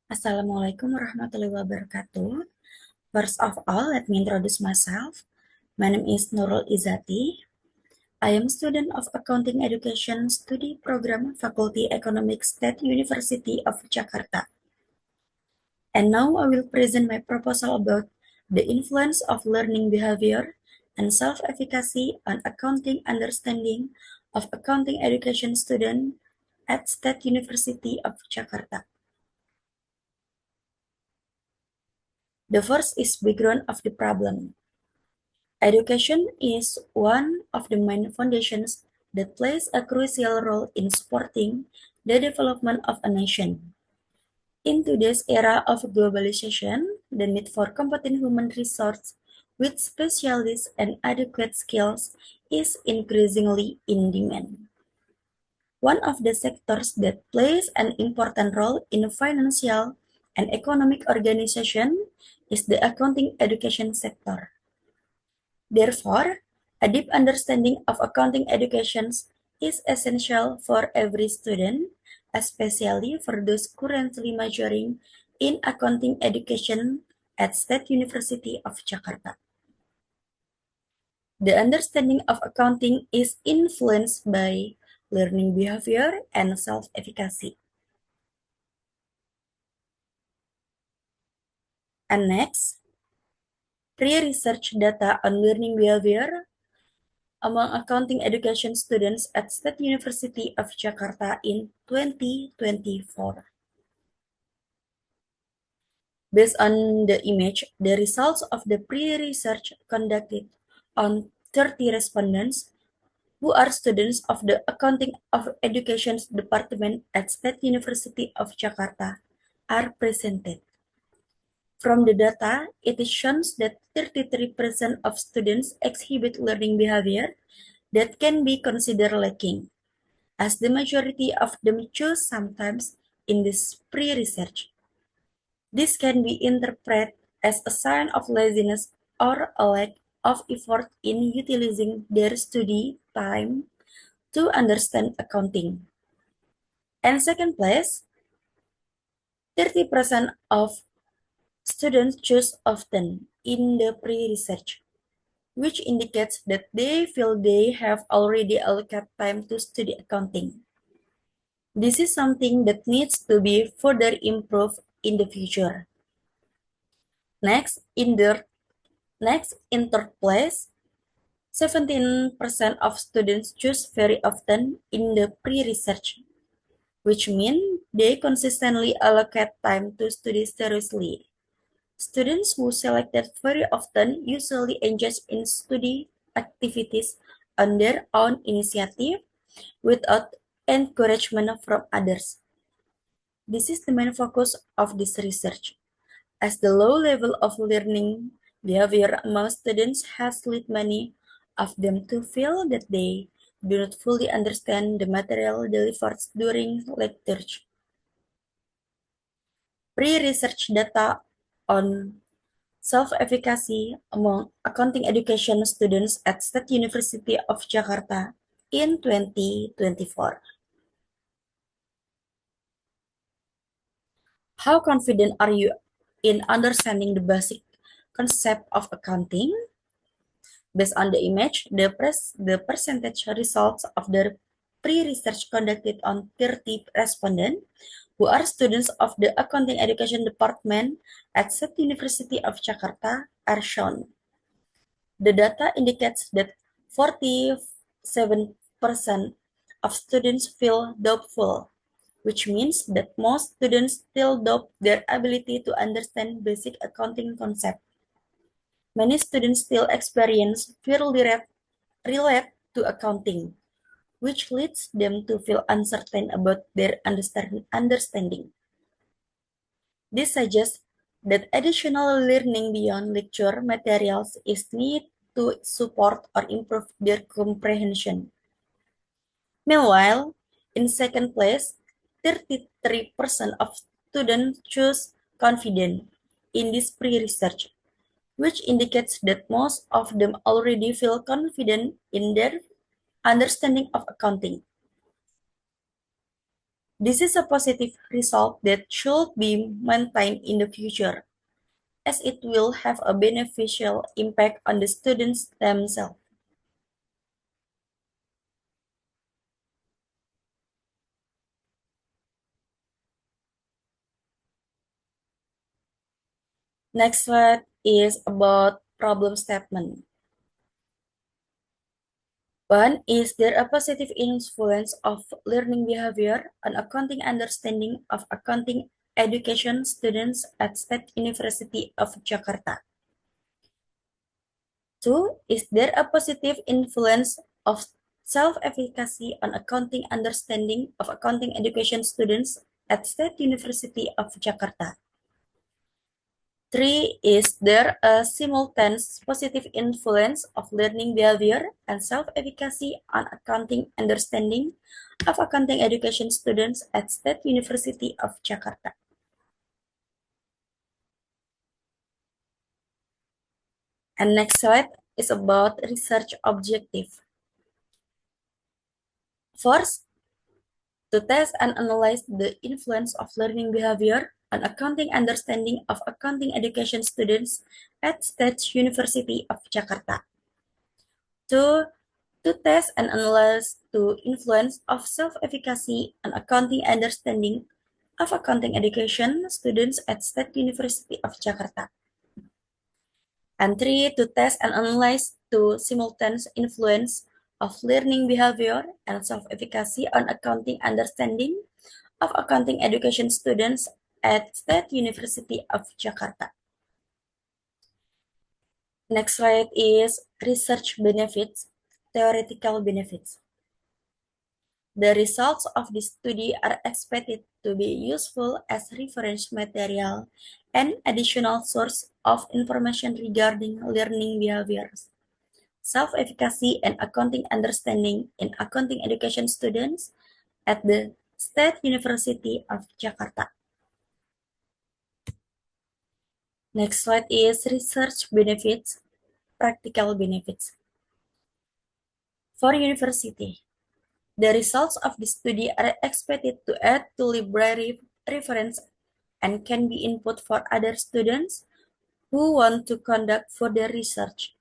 Assalamualaikum warahmatullahi wabarakatuh. First of all, let me introduce myself. My name is Nurul Izati. I am a student of Accounting Education Study Program, Faculty Economics, State University of Jakarta. And now I will present my proposal about the influence of learning behavior and self-efficacy on accounting understanding of accounting education student at State University of Jakarta. The first is background of the problem. Education is one of the main foundations that plays a crucial role in supporting the development of a nation. In today's era of globalization, the need for competent human resources with specialists and adequate skills is increasingly in demand. One of the sectors that plays an important role in financial and economic organization is the accounting education sector. Therefore, a deep understanding of accounting education is essential for every student, especially for those currently majoring in accounting education at State University of Jakarta. The understanding of accounting is influenced by learning behavior and self-efficacy. And next, pre-research data on learning behavior among accounting education students at State University of Jakarta in 2024. Based on the image, the results of the pre-research conducted on 30 respondents who are students of the Accounting of Education Department at State University of Jakarta are presented. From the data, it shows that 33% of students exhibit learning behavior that can be considered lacking, as the majority of them choose sometimes in this pre-research. This can be interpreted as a sign of laziness or a lack of effort in utilizing their study time to understand accounting. And second place, 30% of students choose often in the pre-research, which indicates that they feel they have already allocated time to study accounting. This is something that needs to be further improved in the future. Next, in third place, 17% of students choose very often in the pre-research, which means they consistently allocate time to study seriously. Students who selected very often usually engage in study activities on their own initiative without encouragement from others. This is the main focus of this research, as the low level of learning behavior among students has led many of them to feel that they do not fully understand the material delivered during lectures. Pre-research data on self-efficacy among accounting education students at State University of Jakarta in 2024. How confident are you in understanding the basic concept of accounting? Based on the image, the percentage results of the pre-research conducted on 30 respondents who are students of the Accounting Education Department at State University of Jakarta are shown. The data indicates that 47% of students feel doubtful, which means that most students still doubt their ability to understand basic accounting concepts. Many students still experience fear related to accounting, which leads them to feel uncertain about their understanding. This suggests that additional learning beyond lecture materials is needed to support or improve their comprehension. Meanwhile, in second place, 33% of students choose confident in this pre-research, which indicates that most of them already feel confident in their understanding of accounting. This is a positive result that should be maintained in the future, as it will have a beneficial impact on the students themselves. Next slide is about problem statement. One, is there a positive influence of learning behavior on accounting understanding of accounting education students at State University of Jakarta? Two, is there a positive influence of self-efficacy on accounting understanding of accounting education students at State University of Jakarta? Three, is there a simultaneous positive influence of learning behavior and self-efficacy on accounting understanding of accounting education students at State University of Jakarta? And next slide is about research objective. First, to test and analyze the influence of learning behavior on accounting understanding of accounting education students at State University of Jakarta. Two, to test and analyze the influence of self-efficacy on accounting understanding of accounting education students at State University of Jakarta. And three, to test and analyze the simultaneous influence of learning behavior and self-efficacy on accounting understanding of accounting education students at State University of Jakarta. Next slide is research benefits, theoretical benefits. The results of this study are expected to be useful as reference material and additional source of information regarding learning behaviors, self-efficacy, and accounting understanding in accounting education students at the State University of Jakarta. Next slide is research benefits, practical benefits. For university, the results of the study are expected to add to library reference and can be input for other students who want to conduct further research,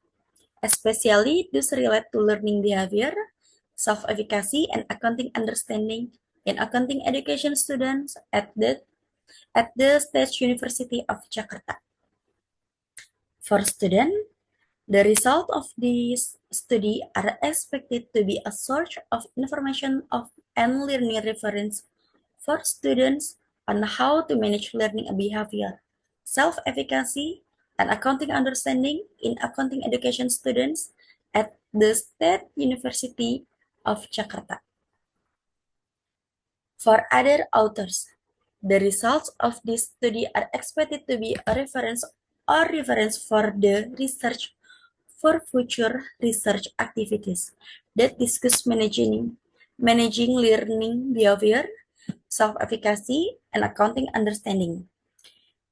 especially those related to learning behavior, self-efficacy, and accounting understanding in accounting education students at the State University of Jakarta. For students, the result of this study are expected to be a source of information and learning reference for students on how to manage learning behavior, self-efficacy, and accounting understanding in accounting education students at the State University of Jakarta. For other authors, the results of this study are expected to be a reference for the research for future research activities that discuss managing learning behavior, self-efficacy, and accounting understanding.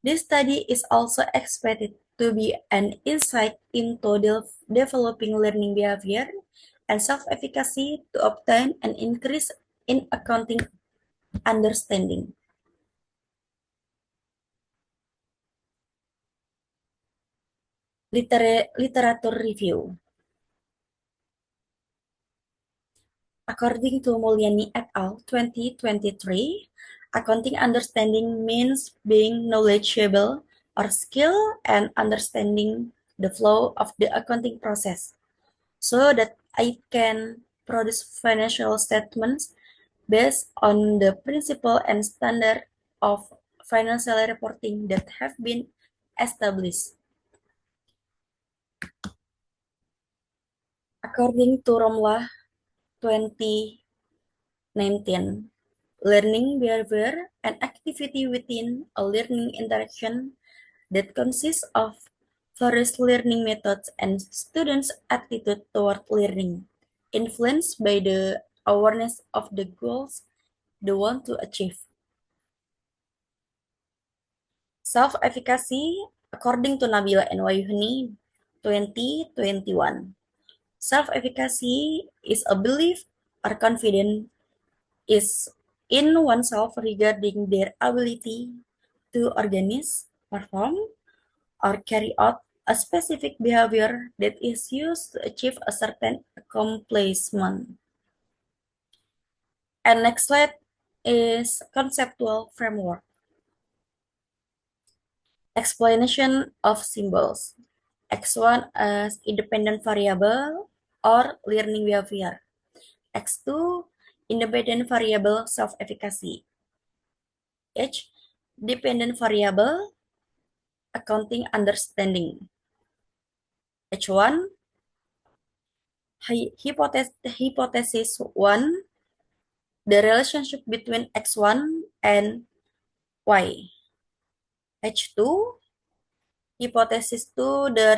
This study is also expected to be an insight into developing learning behavior and self-efficacy to obtain an increase in accounting understanding. Literature review. According to Mulyani et al. 2023, accounting understanding means being knowledgeable or skilled and understanding the flow of the accounting process so that I can produce financial statements based on the principle and standard of financial reporting that have been established. According to Romlah 2019, learning behavior and activity within a learning interaction that consists of various learning methods and students' attitude toward learning, influenced by the awareness of the goals they want to achieve. Self-efficacy, according to Nabila and Wayuhni, 2021. Self-efficacy is a belief or confidence is in oneself regarding their ability to organize, perform, or carry out a specific behavior that is used to achieve a certain accomplishment. And next slide is conceptual framework. Explanation of symbols. X1 as independent variable or learning behavior. X2 independent variable self-efficacy. H dependent variable accounting understanding. H1 hypothesis 1, the relationship between X1 and Y. H2 hypothesis 2, the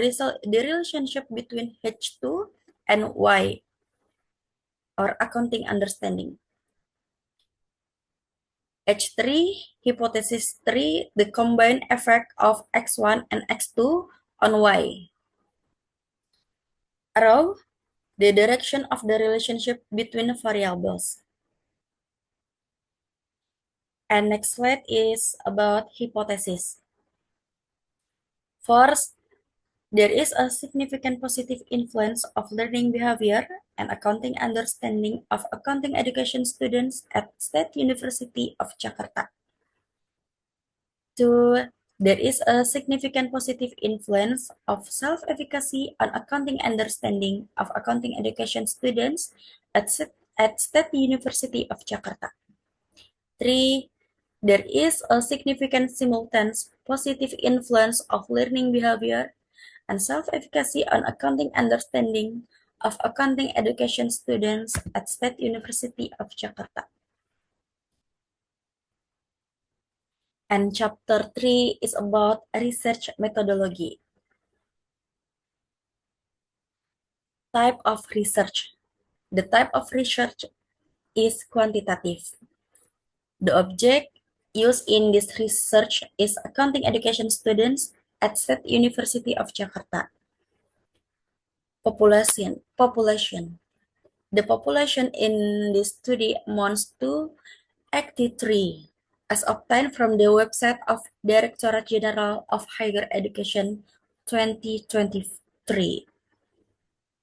relationship between H2 and Y, or accounting understanding. H3 hypothesis 3, the combined effect of X1 and X2 on Y. Arrow, the direction of the relationship between variables. And next slide is about hypothesis. First, there is a significant positive influence of learning behavior and accounting understanding of accounting education students at State University of Jakarta. Two, there is a significant positive influence of self-efficacy on accounting understanding of accounting education students at State University of Jakarta. Three, there is a significant simultaneous positive influence of learning behavior and self-efficacy on accounting understanding of accounting education students at State University of Jakarta. And chapter 3 is about research methodology. Type of research. The type of research is quantitative. The object used in this research is accounting education students at State University of Jakarta. Population. The population in this study amounts to 83, as obtained from the website of Directorate General of Higher Education 2023.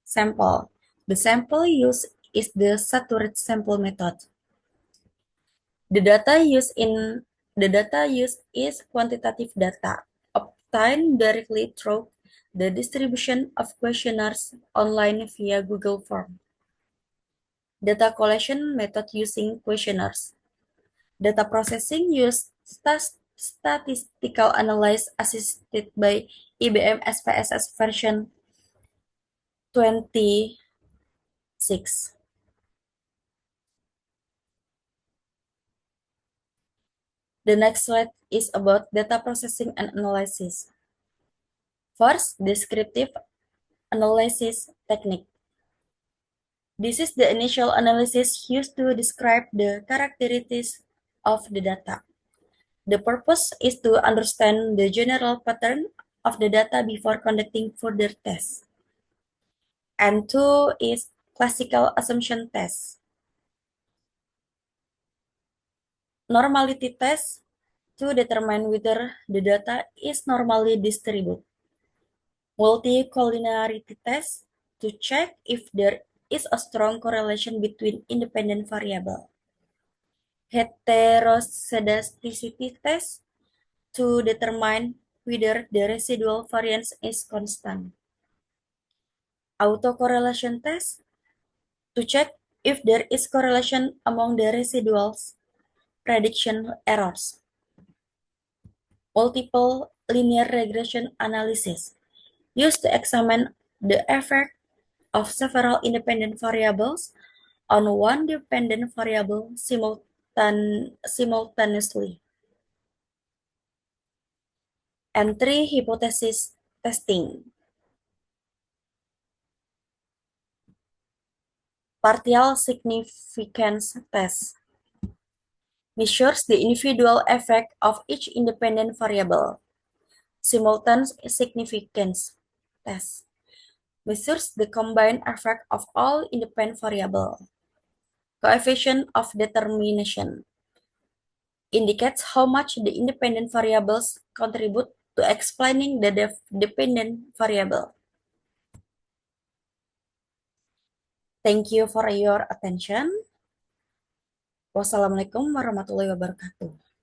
Sample. The sample used is the saturated sample method. The data used is quantitative data obtained directly through the distribution of questionnaires online via Google Form. Data collection method using questionnaires. Data processing used statistical analysis assisted by IBM SPSS version 26. The next slide is about data processing and analysis. First, descriptive analysis technique. This is the initial analysis used to describe the characteristics of the data. The purpose is to understand the general pattern of the data before conducting further tests. And two is classical assumption test. Normality test to determine whether the data is normally distributed. Multicollinearity test to check if there is a strong correlation between independent variables. Heteroscedasticity test to determine whether the residual variance is constant. Autocorrelation test to check if there is correlation among the residuals prediction errors. Multiple linear regression analysis used to examine the effect of several independent variables on one dependent variable simultaneously. And three, hypothesis testing. Partial significance test measures the individual effect of each independent variable. Simultaneous significance test measures the combined effect of all independent variables. Coefficient of determination. indicates how much the independent variables contribute to explaining the dependent variable. Thank you for your attention. Wassalamualaikum warahmatullahi wabarakatuh.